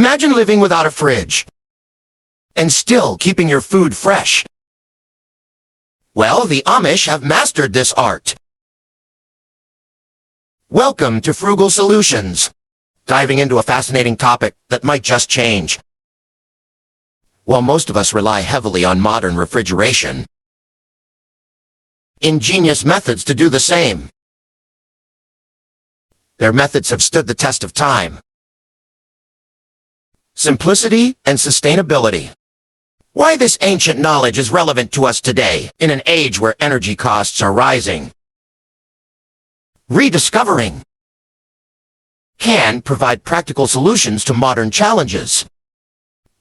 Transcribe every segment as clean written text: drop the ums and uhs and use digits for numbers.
Imagine living without a fridge and still keeping your food fresh. Well, the Amish have mastered this art. Welcome to Frugal Solutions, diving into a fascinating topic that might just change. While most of us rely heavily on modern refrigeration, ingenious methods to do the same. Their methods have stood the test of time. Simplicity and sustainability. Why this ancient knowledge is relevant to us today, in an age where energy costs are rising. Rediscovering can provide practical solutions to modern challenges.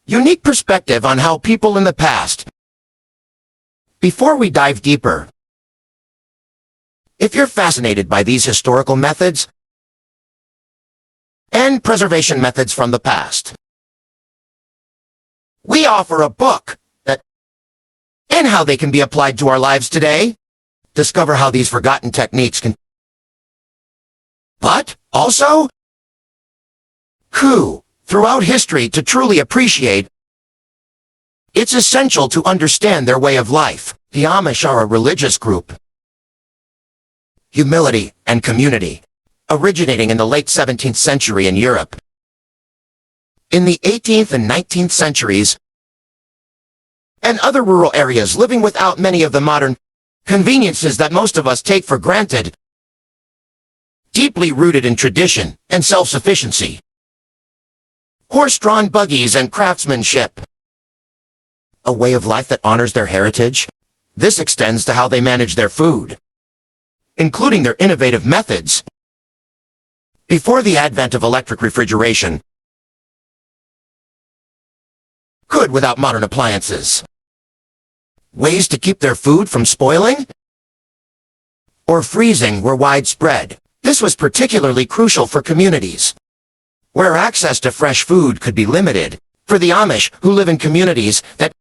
Unique perspective on how people in the past. Before we dive deeper, if you're fascinated by these historical methods and preservation methods from the past, we offer a book and how they can be applied to our lives today. Discover how these forgotten techniques can, but also throughout history to truly appreciate. It's essential to understand their way of life. The Amish are a religious group. Humility and community, originating in the late 17th century in Europe. In the 18th and 19th centuries, and other rural areas living without many of the modern conveniences that most of us take for granted. Deeply rooted in tradition and self-sufficiency. Horse-drawn buggies and craftsmanship. A way of life that honors their heritage. This extends to how they manage their food, including their innovative methods. Before the advent of electric refrigeration, good without modern appliances. Ways to keep their food from spoiling or freezing were widespread. This was particularly crucial for communities where access to fresh food could be limited. For the Amish, who live in communities that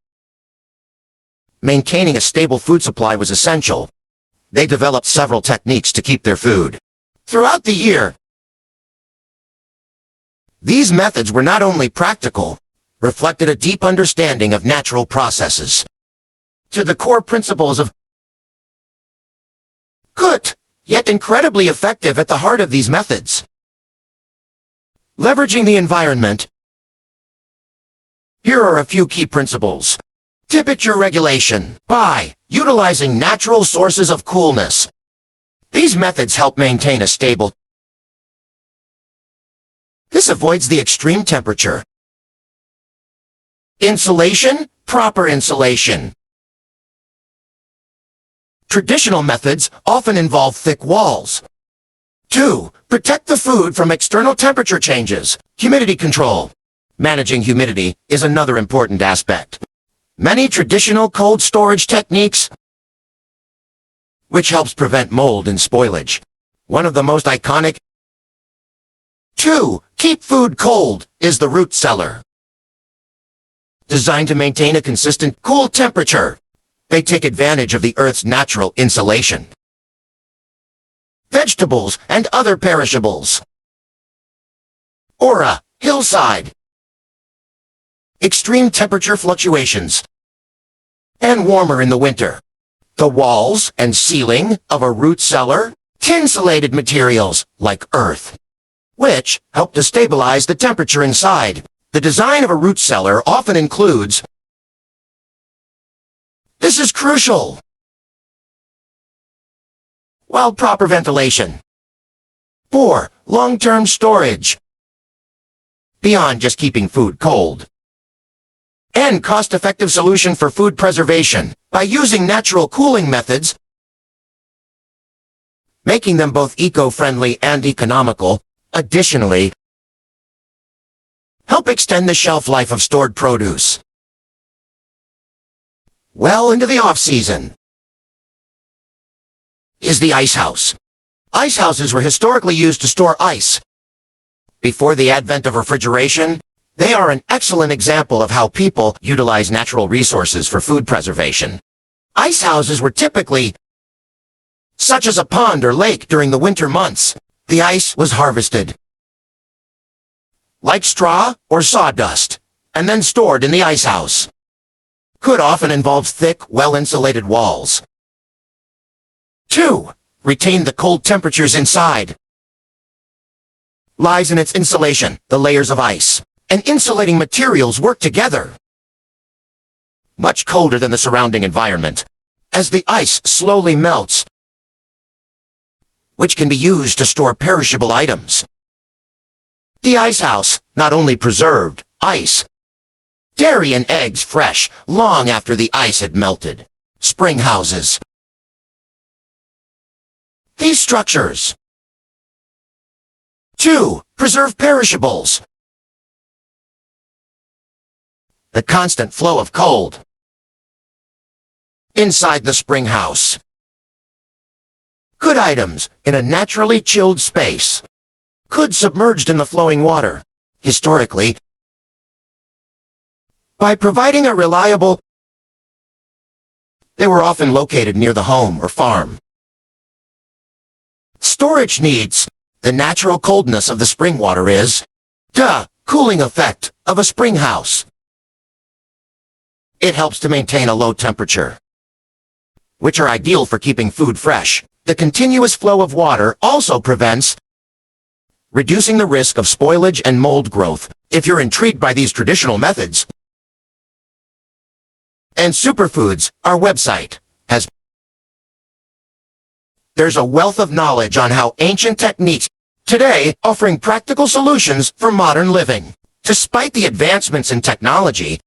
maintaining a stable food supply was essential, they developed several techniques to keep their food throughout the year. These methods were not only practical, reflected a deep understanding of natural processes, to the core principles of good, yet incredibly effective at the heart of these methods. Leveraging the environment. Here are a few key principles. Temperature regulation. By utilizing natural sources of coolness, these methods help maintain a stable. This avoids the extreme temperature. Insulation. Proper insulation. Traditional methods often involve thick walls. 2. Protect the food from external temperature changes. Humidity control. Managing humidity is another important aspect. Many traditional cold storage techniques, which helps prevent mold and spoilage. One of the most iconic. 2. Keep food cold is the root cellar. Designed to maintain a consistent, cool temperature, they take advantage of the Earth's natural insulation. Vegetables and other perishables. Aura, hillside. Extreme temperature fluctuations. And warmer in the winter. The walls and ceiling of a root cellar, insulated materials like earth, which help to stabilize the temperature inside. The design of a root cellar often includes. This is crucial. While proper ventilation. 4. Long-term storage. Beyond just keeping food cold. And cost-effective solution for food preservation by using natural cooling methods, making them both eco-friendly and economical. Additionally, help extend the shelf life of stored produce. Well into the off-season is the ice house. Ice houses were historically used to store ice. Before the advent of refrigeration, they are an excellent example of how people utilize natural resources for food preservation. Ice houses were typically such as a pond or lake during the winter months. The ice was harvested, like straw or sawdust, and then stored in the ice house. Could often involve thick, well-insulated walls. 2. Retain the cold temperatures inside. Lies in its insulation. The layers of ice and insulating materials work together. Much colder than the surrounding environment, as the ice slowly melts, which can be used to store perishable items. The ice house not only preserved ice, dairy and eggs fresh long after the ice had melted. Spring houses. These structures. 2. Preserve perishables. The constant flow of cold inside the spring house. Good items in a naturally chilled space. Could submerged in the flowing water. Historically, by providing a reliable, they were often located near the home or farm. Storage needs. The natural coldness of the spring water is the cooling effect of a spring house. It helps to maintain a low temperature, which are ideal for keeping food fresh. The continuous flow of water also prevents reducing the risk of spoilage and mold growth. If you're intrigued by these traditional methods and superfoods, our website has there's a wealth of knowledge on how ancient techniques today offering practical solutions for modern living. Despite the advancements in technology,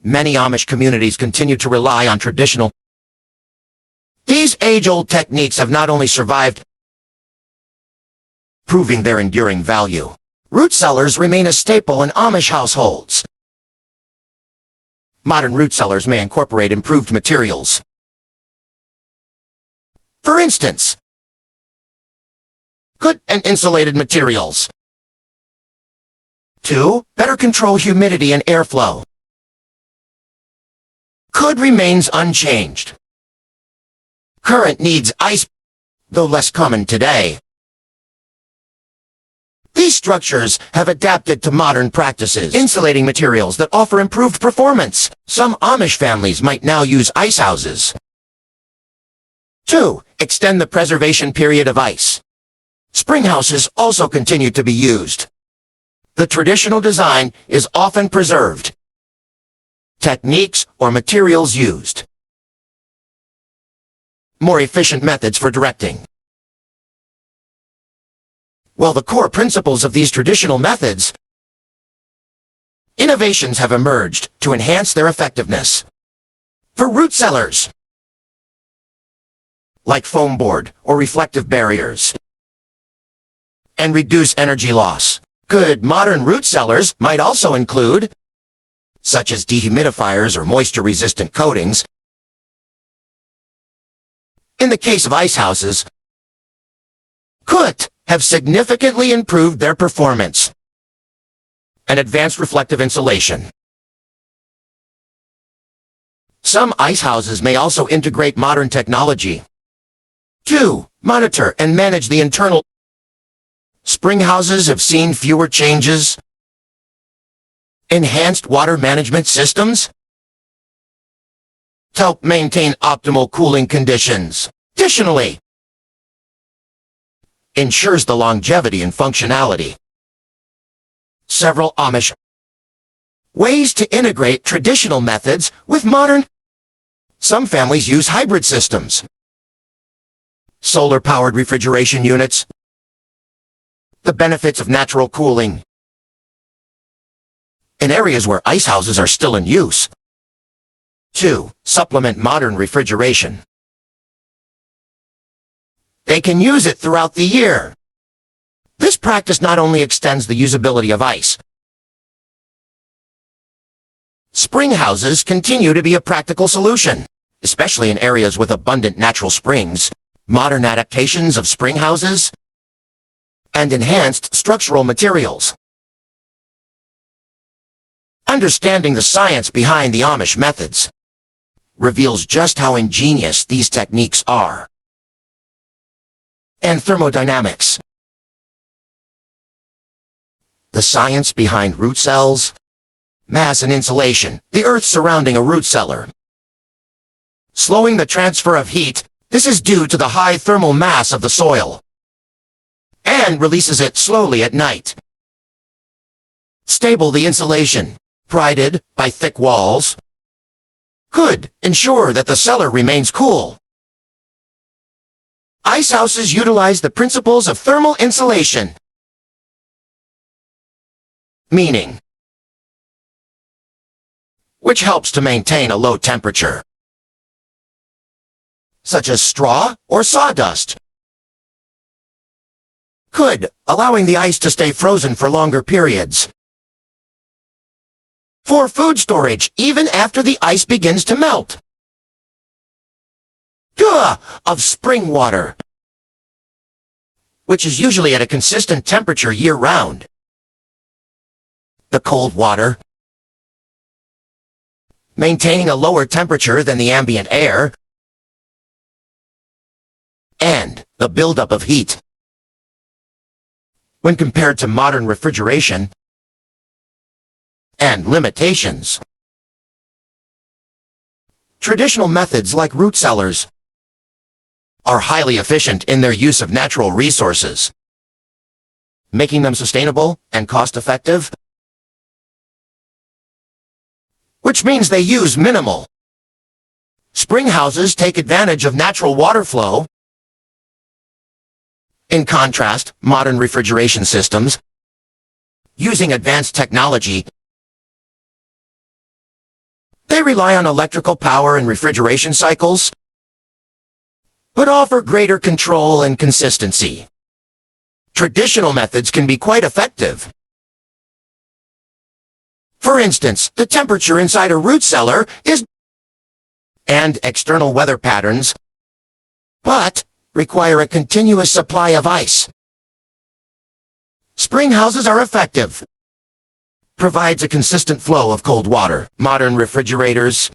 many Amish communities continue to rely on traditional. These age-old techniques have not only survived, proving their enduring value. Root cellars remain a staple in Amish households. Modern root cellars may incorporate improved materials. For instance, good and insulated materials. 2. Better control humidity and airflow. Could remains unchanged. Current needs ice, though less common today. These structures have adapted to modern practices, insulating materials that offer improved performance. Some Amish families might now use ice houses. 2. Extend the preservation period of ice. Spring houses also continue to be used. The traditional design is often preserved. Techniques or materials used. More efficient methods for directing. While the core principles of these traditional methods, innovations have emerged to enhance their effectiveness. For root cellars, like foam board or reflective barriers, and reduce energy loss. Good modern root cellars might also include, such as dehumidifiers or moisture-resistant coatings. In the case of ice houses, could have significantly improved their performance and advanced reflective insulation. Some ice houses may also integrate modern technology to monitor and manage the internal. Spring houses have seen fewer changes. Enhanced water management systems to help maintain optimal cooling conditions. Additionally, ensures the longevity and functionality. Several Amish ways to integrate traditional methods with modern. Some families use hybrid systems. Solar-powered refrigeration units. The benefits of natural cooling. In areas where ice houses are still in use. 2. Supplement modern refrigeration. They can use it throughout the year. This practice not only extends the usability of ice. Spring houses continue to be a practical solution, especially in areas with abundant natural springs. Modern adaptations of spring houses and enhanced structural materials. Understanding the science behind the Amish methods reveals just how ingenious these techniques are. And thermodynamics. The science behind root cells. Mass and insulation, the earth surrounding a root cellar. Slowing the transfer of heat, this is due to the high thermal mass of the soil, and releases it slowly at night. Stable the insulation, provided by thick walls, could ensure that the cellar remains cool. Ice houses utilize the principles of thermal insulation, meaning which helps to maintain a low temperature, such as straw or sawdust, could, allowing the ice to stay frozen for longer periods. For food storage, even after the ice begins to melt. Of spring water, which is usually at a consistent temperature year-round. The cold water, maintaining a lower temperature than the ambient air, and the buildup of heat. When compared to modern refrigeration and limitations, traditional methods like root cellars are highly efficient in their use of natural resources, making them sustainable and cost-effective, which means they use minimal. Spring houses take advantage of natural water flow. In contrast, modern refrigeration systems, using advanced technology, they rely on electrical power and refrigeration cycles, but offer greater control and consistency. Traditional methods can be quite effective. For instance, the temperature inside a root cellar is and external weather patterns, but require a continuous supply of ice. Spring houses are effective. Provides a consistent flow of cold water, modern refrigerators,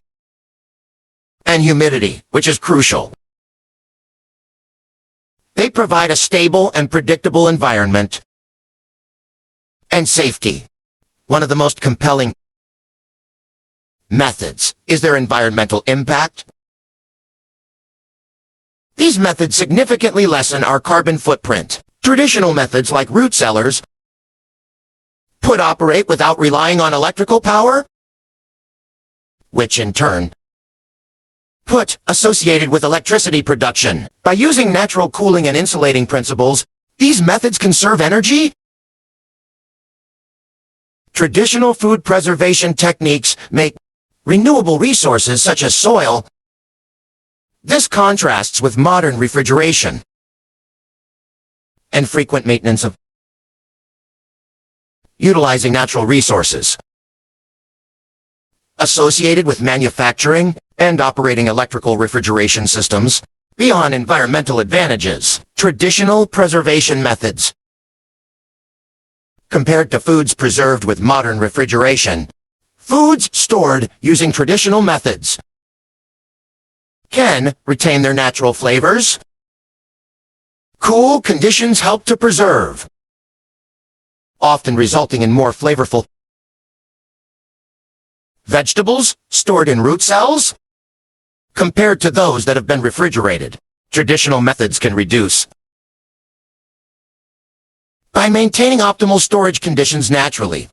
and humidity, which is crucial. They provide a stable and predictable environment and safety. One of the most compelling methods is their environmental impact. These methods significantly lessen our carbon footprint. Traditional methods like root cellars could operate without relying on electrical power, which in turn put associated with electricity production. By using natural cooling and insulating principles, these methods conserve energy. Traditional food preservation techniques make renewable resources such as soil. This contrasts with modern refrigeration and frequent maintenance of utilizing natural resources associated with manufacturing and operating electrical refrigeration systems. Beyond environmental advantages, traditional preservation methods compared to foods preserved with modern refrigeration, foods stored using traditional methods can retain their natural flavors. Cool conditions help to preserve, often resulting in more flavorful vegetables stored in root cells compared to those that have been refrigerated. Traditional methods can reduce by maintaining optimal storage conditions naturally.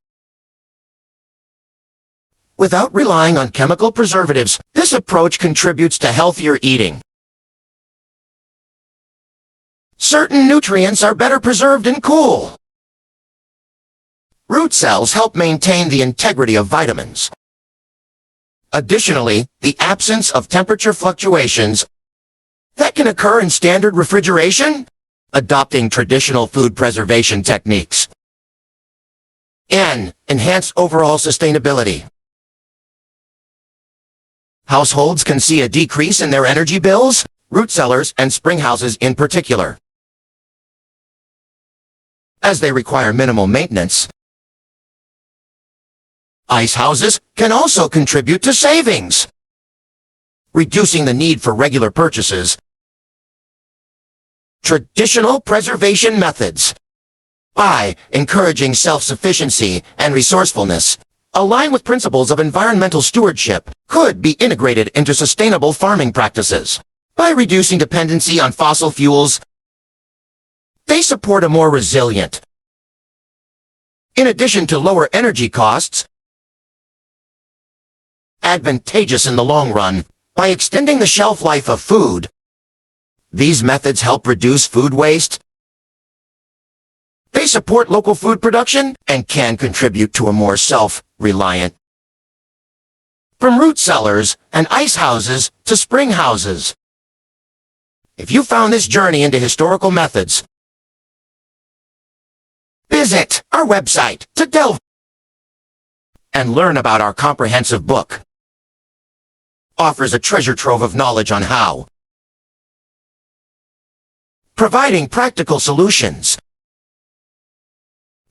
Without relying on chemical preservatives, this approach contributes to healthier eating. Certain nutrients are better preserved and cool. Root cells help maintain the integrity of vitamins. Additionally, the absence of temperature fluctuations that can occur in standard refrigeration, adopting traditional food preservation techniques, and enhance overall sustainability. Households can see a decrease in their energy bills, root cellars and spring houses in particular, as they require minimal maintenance. Ice houses can also contribute to savings, reducing the need for regular purchases. Traditional preservation methods by encouraging self-sufficiency and resourcefulness, align with principles of environmental stewardship, could be integrated into sustainable farming practices. By reducing dependency on fossil fuels, they support a more resilient. In addition to lower energy costs, advantageous in the long run, by extending the shelf life of food. These methods help reduce food waste. They support local food production and can contribute to a more self-reliant. From root cellars and ice houses to spring houses. If you found this journey into historical methods, visit our website to delve and learn about our comprehensive book. Offers a treasure trove of knowledge on how providing practical solutions.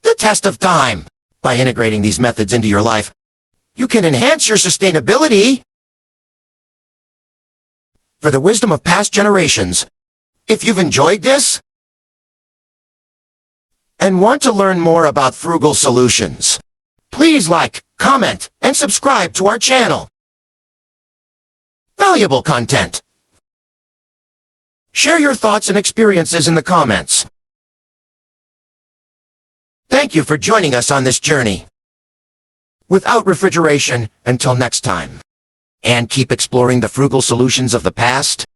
The test of time. By integrating these methods into your life, you can enhance your sustainability. For the wisdom of past generations, if you've enjoyed this and want to learn more about frugal solutions, please like, comment, and subscribe to our channel. Valuable content. Share your thoughts and experiences in the comments. Thank you for joining us on this journey. Without refrigeration, until next time. And keep exploring the frugal solutions of the past.